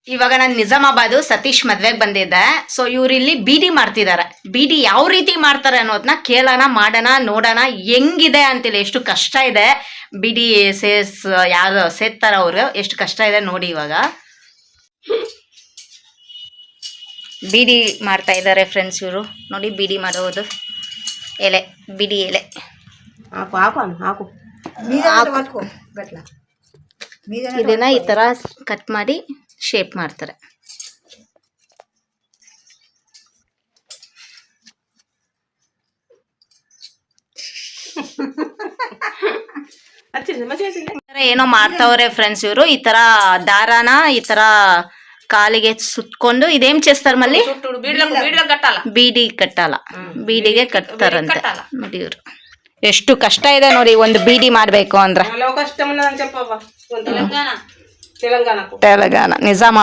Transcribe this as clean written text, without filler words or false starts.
ಇವಾಗ ನಾನು ನಿಜಾಮಾಬಾದ್ ಸತೀಶ್ ಮದ್ವೆಗೆ ಬಂದಿದ್ದೆ. ಸೊ ಇವ್ರು ಇಲ್ಲಿ ಬೀಡಿ ಮಾಡ್ತಿದ್ದಾರೆ. ಬೀಡಿ ಯಾವ ರೀತಿ ಮಾಡ್ತಾರೆ ಅನ್ನೋದನ್ನ ಕೇಳೋಣ, ಮಾಡೋಣ, ನೋಡೋಣ ಹೆಂಗಿದೆ ಅಂತೇಳಿ. ಎಷ್ಟು ಕಷ್ಟ ಇದೆ ಬೀಡಿ ಯಾರು ಸೇರ್ತಾರ ಅವ್ರು, ಎಷ್ಟು ಕಷ್ಟ ಇದೆ ನೋಡಿ. ಇವಾಗ ಬೀಡಿ ಮಾಡ್ತಾ ಇದ್ದಾರೆ ಫ್ರೆಂಡ್ಸ್ ಇವರು. ನೋಡಿ ಬೀಡಿ ಮಾಡೋದು ಎಲೆ, ಬೀಡಿ ಎಲೆ ಹಾಕು ಇದನ್ನ ಈ ತರ ಕಟ್ ಮಾಡಿ ಶೇಪ್ ಮಾಡ್ತಾರೆ. ಏನೋ ಮಾಡ್ತಾವ್ರೆ ಫ್ರೆಂಡ್ಸ್ ಇವರು. ಈ ತರ ದಾರಾನ ಈ ತರ ಕಾಲಿಗೆ ಸುತ್ಕೊಂಡು ಇದೇನ್ చేస్తారు మళ్ళీ ಬೀಡಿ ಕಟ್ಟಲ್ಲ, ಬೀಡಿಗೆ ಕಟ್ತಾರಂತೆ ನೋಡಿ ಇವ್ರು. ಎಷ್ಟು ಕಷ್ಟ ಇದೆ ನೋಡಿ ಒಂದು ಬೀಡಿ ಮಾಡ್ಬೇಕು ಅಂದ್ರೆ. ತೆಲಂಗಾಣ ನಿಜಾಮ